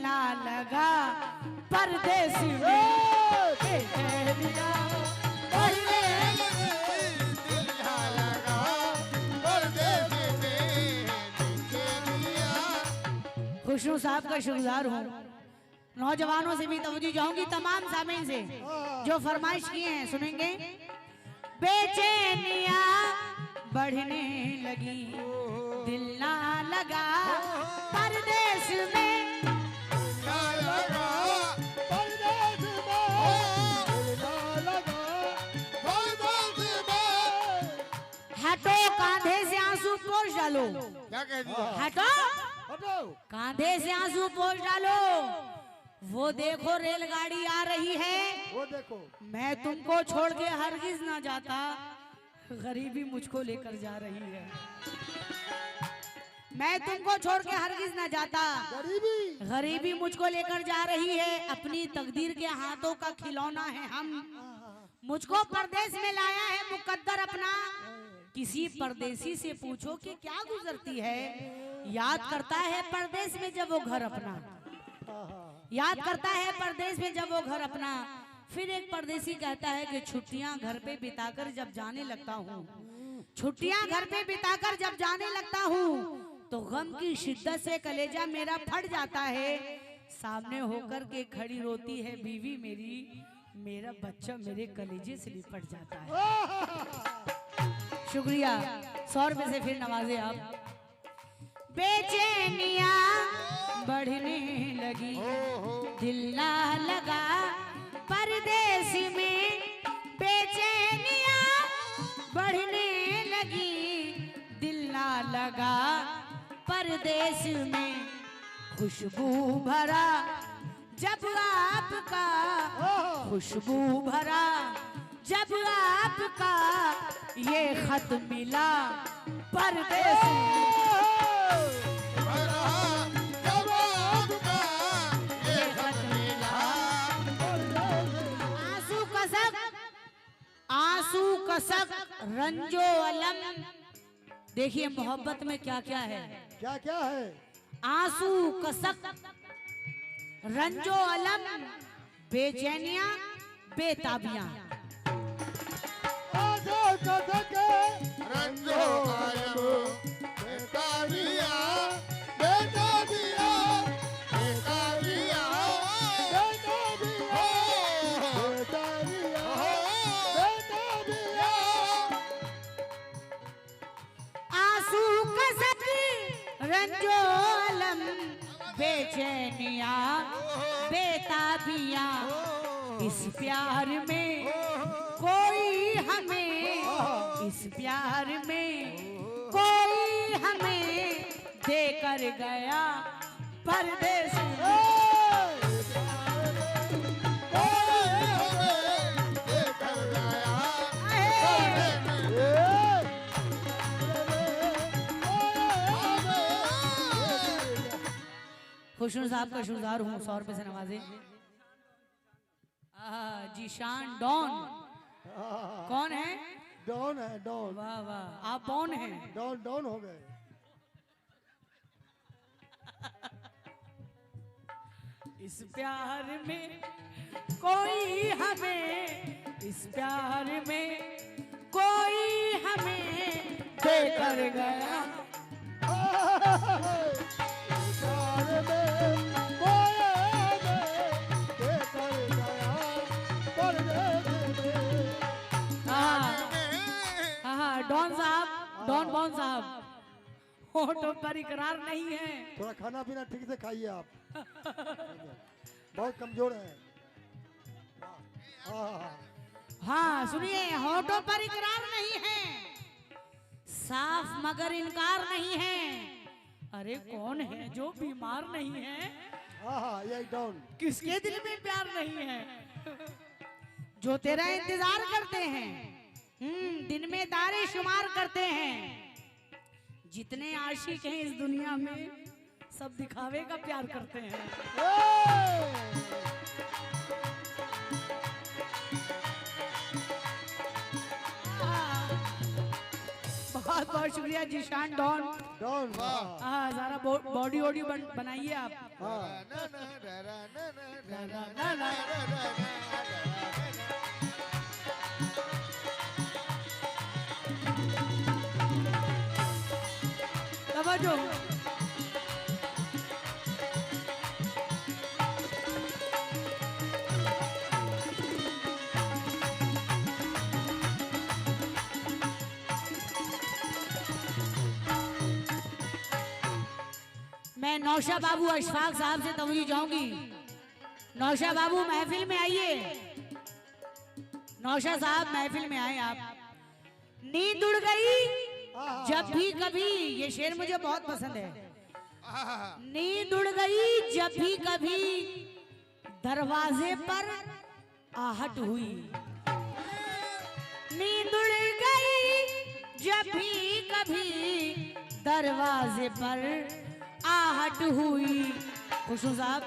ना लगा परदेस में बेचैनिया बढ़ने लगी। दिल ना लगा परदेस में बेचैनिया। खुशनू साहब का शुक्रगुजार हूँ। नौजवानों से भी तवज्जो चाहूंगी, तमाम सामीन से जो फरमाइश किए हैं सुनेंगे। बेचैनिया बढ़ने लगी, दिल ना लगा परदेस में ना लगा परदेस में, दिल ना लगा परदेस में। हटो कांधे से आंसू पोंछ डालो। क्या कह दिया? हटो हटो। कांधे से आंसू पोंछ डालो। वो देखो रेलगाड़ी आ रही है, वो देखो मैं तुमको छोड़ के हरगिज ना जाता, गरीबी मुझको लेकर जा रही है। मैं तुमको छोड़ के हरगिज ना जाता, गरीबी मुझको लेकर जा रही है। अपनी तकदीर के हाथों का खिलौना है हम, मुझको परदेश में लाया है मुकद्दर अपना। किसी परदेसी से पूछो कि क्या गुजरती है, याद करता है परदेश में जब वो घर अपना, याद करता है परदेश में जब वो घर अपना। फिर एक परदेसी कहता है कि छुट्टियां घर पे बिताकर जब जाने लगता हूँ, छुट्टियां घर पे बिताकर जब जाने लगता हूँ तो गम की शिद्दत से कलेजा मेरा फट जाता है। सामने होकर के खड़ी रोती है बीवी मेरी, मेरा बच्चा मेरे कलेजे से लिपट जाता है। शुक्रिया, 100 रुपए से फिर नवाजे आप। बेचैनिया बढ़ने लगी, दिल ना लगा परदेस में बेचैनिया बढ़ने लगी, दिल ना लगा परदेस में। खुशबू भरा जब आपका, खुशबू भरा जब आपका ये खत मिला परदेस में। आंसू कसक रंजो अलम। देखिए मोहब्बत में क्या क्या है, क्या क्या है? आंसू कसक रंजो अलम, बेचैनियां बेताबियां। रंजो अलम बेताबियां, बेताबियां, बेताबियां, आंसू कसक रंजो अलम, बेचैनियां बेताबियां। इस प्यार में कोई हमें, इस प्यार में कोई हमें देकर गया परदेस में। खुशनू साहब का शुक्रगुजार हूँ, 100 रुपए से नवाजे। जीशान डॉन कौन है? डॉन है, डॉन। वाह वाह, आप कौन हैं? डॉन, डॉन हो गए। इस प्यार में कोई हमें, इस प्यार में कोई हमें देकर गया। डॉन साहब, डॉन बॉन साहब, होठों पर इकरार नहीं है। थोड़ा खाना पीना ठीक से खाइए आप, बहुत कमजोर है। हाँ सुनिए, होठों पर इकरार नहीं है, साफ मगर इनकार नहीं है। अरे कौन है जो बीमार नहीं है? ये डॉन। किसके दिल में प्यार नहीं है? जो तेरा इंतजार करते हैं, दिन में दारे शुमार करते हैं। जितने आशिक हैं इस दुनिया में सब दिखावे का प्यार करते हैं। बहुत बहुत शुक्रिया जीशान डॉन। डॉन हाँ सारा बॉडी वॉडी बनाइए आप। हाँ समझो मैं नौशा बाबू अशफाक साहब से तवज्जो चाहूंगी। नौशा बाबू महफिल में आइए। नौशा साहब महफिल में आए आप। नींद उड़ गई जब भी कभी, ये शेर मुझे बहुत पसंद है। नींद उड़ गई जब भी कभी दरवाजे पर आहट हुई। नींद उड़ गई जब भी कभी दरवाजे पर आहट हुई। खुशबू साहब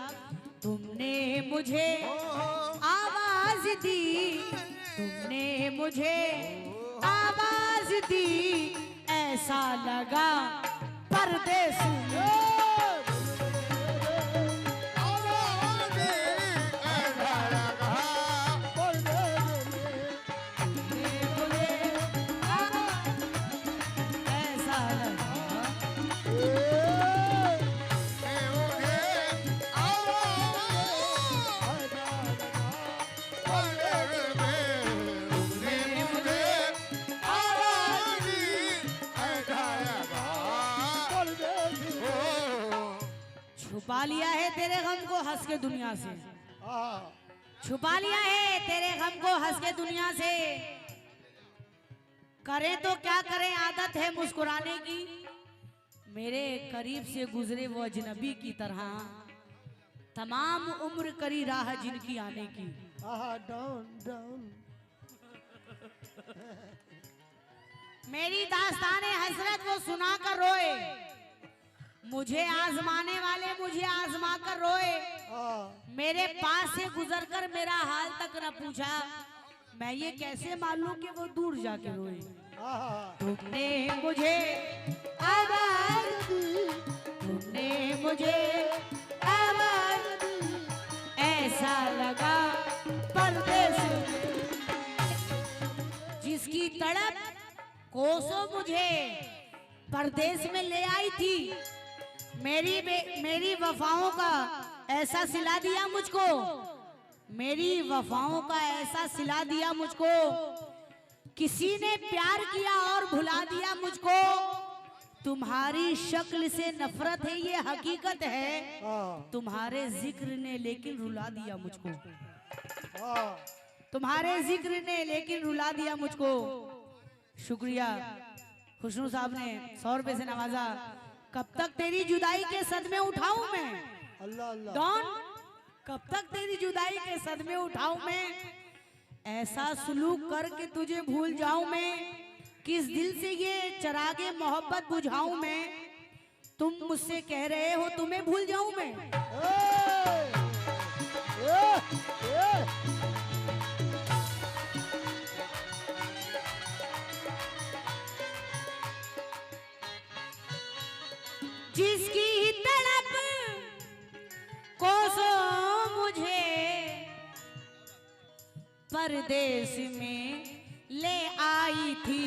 तुमने मुझे आवाज दी, तुमने मुझे आवाज दी, ऐसा लगा परदेस में। छुपा लिया है तेरे गम को हंस के दुनिया से, छुपा लिया है तेरे गम को हंस के दुनिया से। करें तो क्या करें, आदत है मुस्कुराने की। मेरे करीब से गुजरे वो अजनबी की तरह, तमाम उम्र करी राह जिनकी आने की। डाउन डाउन मेरी दास्ताने हसरत वो सुना कर रोए, मुझे आजमाने वाले मुझे आजमा कर रोए। मेरे पास से गुजर कर मेरा हाल तक न पूछा, मैं ये कैसे मालूम कि वो दूर जाके रोए। तुमने मुझे आवाज दी, तुमने मुझे आवाज दी, ऐसा लगा परदेस में। जिसकी तड़प कोसों मुझे परदेस में ले आई थी, मेरी वफाओं का ऐसा सिला दिया मुझको, मेरी वफाओं का ऐसा सिला दिया मुझको। किसी ने प्यार किया और भुला दिया मुझको। तुम्हारी शक्ल से नफरत है ये हकीकत है, तुम्हारे जिक्र ने लेकिन रुला दिया मुझको। तुम्हारे जिक्र ने लेकिन रुला दिया मुझको। शुक्रिया, खुशनू साहब ने 100 रुपए से नवाजा। कब तक तेरी जुदाई के सदमे उठाऊं मैं, अल्लाह अल्लाह डॉन, कब तक तेरी जुदाई के सदमे उठाऊं मैं। ऐसा सलूक करके तुझे भूल जाऊं मैं, किस दिल से ये चरागे मोहब्बत बुझाऊं मैं। तुम मुझसे कह रहे हो तुम्हें भूल जाऊं मैं। जिसकी तड़प कोसों मुझे परदेस में ले आई थी,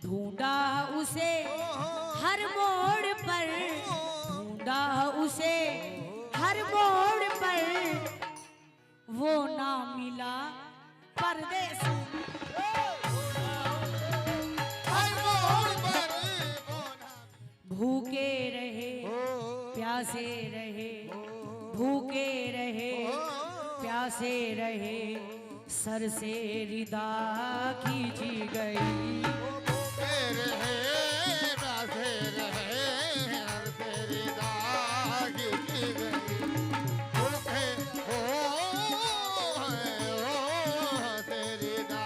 ढूंढा उसे हर मोड़ पर, ढूंढा उसे हर मोड़ पर, वो ना मिला परदेस में। भूखे रहे प्यासे रहे, भूखे रहे प्यासे रहे, सर से रिदा खींची गई। भूखे रहे प्यासे रहे, सर से रिदा खींची गई। भूखे से रिदा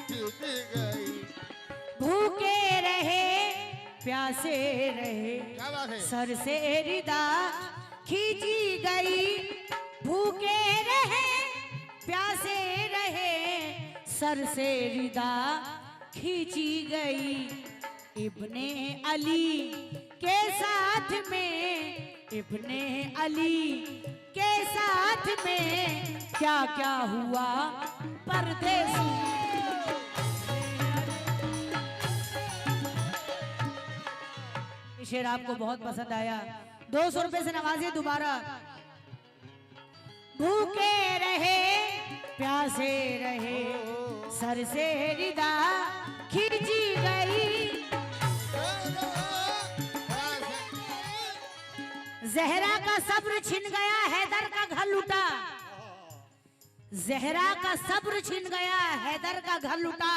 खींची गई। भूखे रहे प्यासे रहे, सर से रिदा खींची गई। भूखे रहे प्यासे रहे, सर से रिदा खींची गई। इब्ने अली के साथ में, इब्ने अली के साथ में क्या क्या हुआ परदेसी। ये शेर आपको बहुत पसंद आया, 200 रुपए से नवाजे दोबारा। भूखे रहे प्यासे रहे सर से रिदा खींची गई, जहरा का सब्र छिन गया हैदर का घर लुटा, जहरा का सब्र छिन गया हैदर का घर लुटा,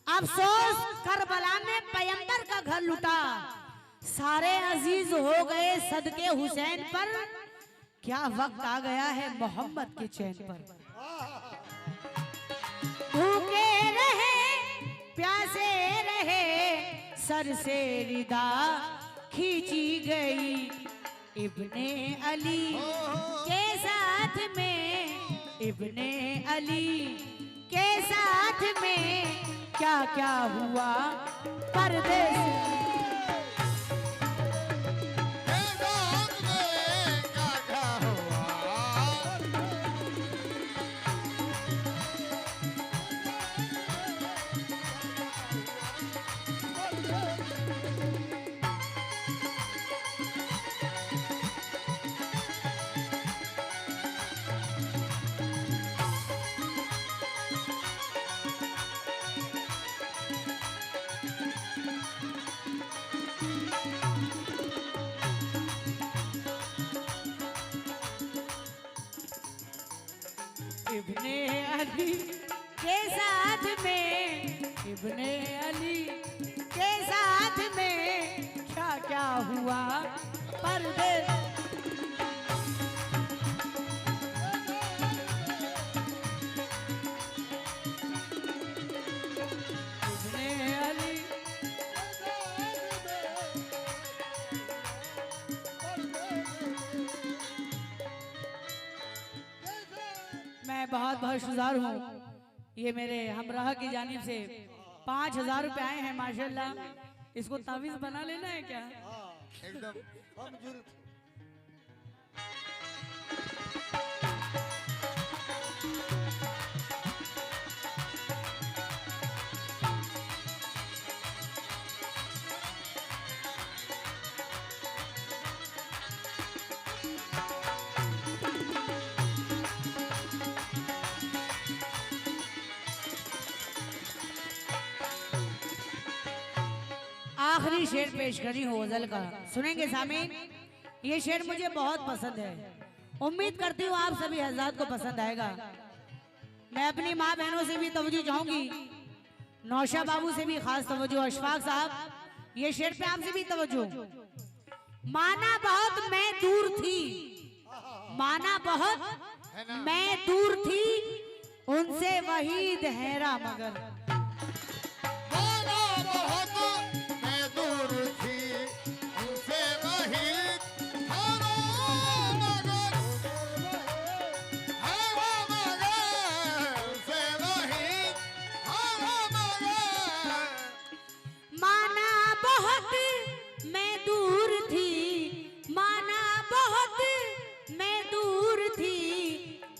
अफसोस करबला में पैगंबर का घर लुटा, सारे अजीज हो गए सदके हुसैन पर, क्या वक्त आ गया है मोहम्मद के चैन पर। भूखे रहे प्यासे रहे सर से रिदा खींची गई, इब्ने अली के साथ में, इब्ने अली के साथ में क्या क्या हुआ परदेसी। इब्ने अली के साथ में, इब्ने अली के साथ में क्या क्या हुआ परदेसी। इब्ने अली मैं बहुत बहुत शुक्रिया हूँ, ये मेरे हमराह की जानिब से 5000 रुपए आए हैं माशाल्लाह। इसको तावीज बना लेना है क्या? एकदम हम जुल्फ आखिरी शेर पेश करी हो गजल का, सुनेंगे सामीन। ये शेर मुझे बहुत पसंद है, उम्मीद करती हूँ आप सभी हजरात को पसंद आएगा। मैं अपनी माँ बहनों से भी तवज्जो चाहूंगी, नौशा बाबू से भी खास तवज्जो, अशफाक साहब ये शेर पे आपसे भी तवज्जो। माना बहुत मैं दूर थी, माना बहुत मैं दूर थी, उनसे वहीद हैरा मगर।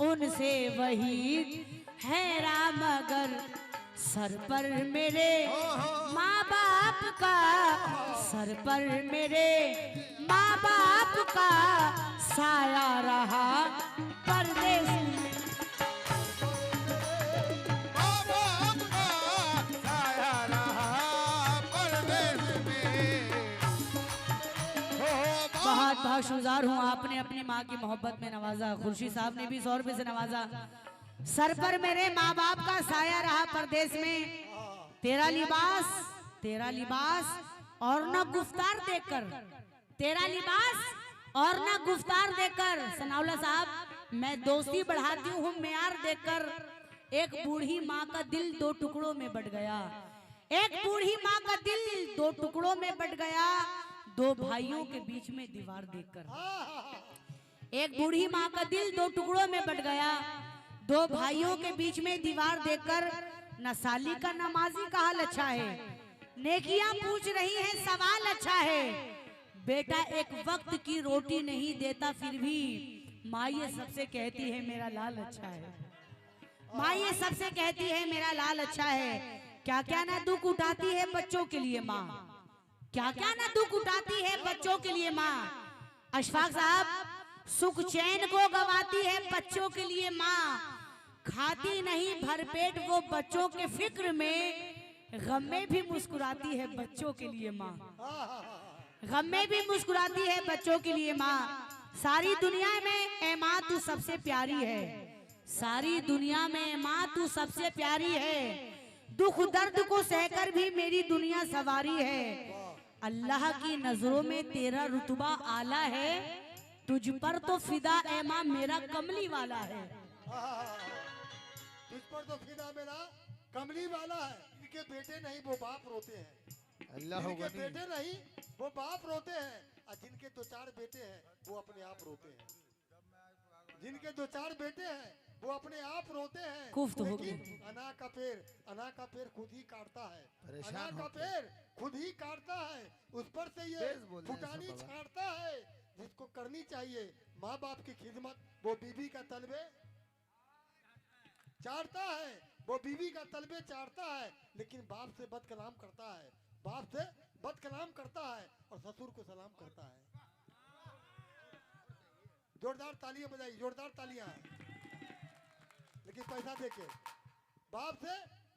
उनसे वही हैरा मगर, सर पर मेरे माँ बाप का, सर पर मेरे माँ बाप का साया रहा परदेसी में। बहुत बहुत शुक्रिया हूँ, आपने अपनी माँ की मोहब्बत में नवाजा। खुर्शीद साहब ने भी 100 रुपए से नवाजा। सर पर मेरे माँ बाप का साया रहा परदेश में, तेरा लिबास और न गुफ्तार देकर, तेरा लिबास और न गुफ्तार देकर। सनाउल्लाह साहब मैं दोस्ती बढ़ाती हूँ मेयार देकर। एक बूढ़ी माँ का दिल 2 टुकड़ों में बट गया, एक बूढ़ी माँ का दिल 2 टुकड़ों में बट गया, 2 भाइयों के बीच में दीवार देखकर। एक बूढ़ी माँ का दिल 2 टुकड़ों में बट गया, 2 भाइयों के बीच में दीवार देखकर। न साली का नमाजी का हाल अच्छा है, नेकियां पूछ रही हैं, सवाल अच्छा है। बेटा एक वक्त की रोटी नहीं देता, फिर भी माँ ये सबसे कहती है मेरा लाल अच्छा है। माँ ये सबसे कहती है मेरा लाल अच्छा है। क्या क्या ना दुख उठाती है बच्चों के लिए माँ, क्या क्या ना दुख उठाती है बच्चों के लिए माँ। अशफाक साहब, सुख चैन को गवाती है बच्चों के लिए माँ। खाती नहीं भरपेट वो बच्चों के फिक्र में, गम में भी मुस्कुराती है बच्चों के लिए माँ। गम में भी मुस्कुराती है बच्चों के लिए माँ। सारी दुनिया में ए माँ तू सबसे प्यारी है, सारी दुनिया में माँ तू सबसे प्यारी है। दुख दर्द को सहकर भी मेरी दुनिया सवारी है। अल्लाह की नजरों में तेरा रुतबा आला है, तुझ पर तो फिदा ए माँ मेरा कमली वाला है। तुझ पर तो फिदा मेरा कमली वाला है। इनके बेटे नहीं वो बाप रोते हैं, अल्लाह जिनके बेटे नहीं वो बाप रोते हैं, और जिनके दो चार बेटे हैं वो अपने आप रोते हैं। जिनके दो चार बेटे हैं वो अपने आप रोते हैं। कुफ्त हो लेकिन गई। अना का पेड़ खुद ही काटता है। परेशान अना का होते पेड़ खुद ही काटता है, उस पर से ये तेज बोलने फुटानी से बाबा। छाड़ता है। जिसको करनी चाहिए माँ बाप की खिदमत, वो बीवी का तलबे चारता है, वो बीवी का तलबे चारता है, लेकिन बाप से बद कलाम करता है, बाप से बद कलाम करता है और ससुर को सलाम करता है। जोरदार तालियां बजाइए, जोरदार तालियां। लेकिन पैसा देके बाप से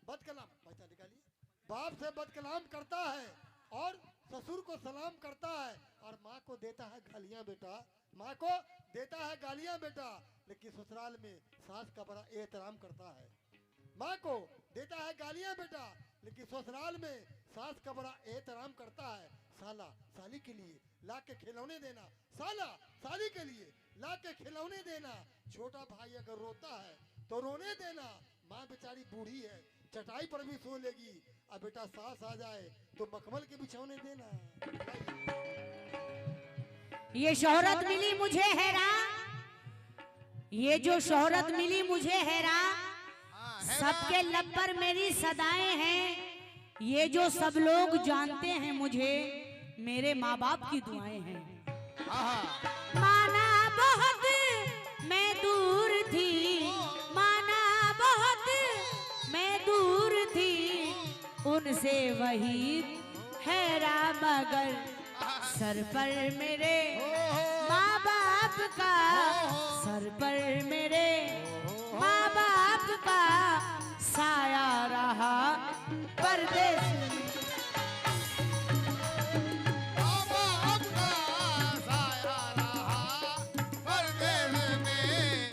बद कलाम, पैसा निकालिए। बाप से बद कलाम करता है और ससुर को सलाम करता है, और माँ को देता है गालियां बेटा, माँ को देता है गालियां बेटा। लेकिन ससुराल में सास का बड़ा एहतराम करता है। माँ को देता है गालियां बेटा, लेकिन ससुराल में सास का बड़ा एहतराम करता है। साला साली के लिए ला के खिलौने देना, साला साली के लिए ला के खिलौने देना। छोटा भाई अगर रोता है तो रोने देना। माँ बेचारी बूढ़ी है, चटाई पर भी सो लेगी, अब बेटा सास आ जाए तो मखमल के बिछौने देना। ये शोहरत मिली मुझे हैरान, ये जो शोहरत मिली मुझे हैरान, सबके लब पर मेरी सदाएं हैं। ये जो सब लोग जानते हैं मुझे, मेरे माँ बाप की दुआएं हैं। माना बहुत मैं दूर थी, माना बहुत मैं दूर थी, उनसे वही हैरा मगर सर पर मेरे माँ बाप का, सर पर मेरे माँ बाप का साया रहा परदेश में।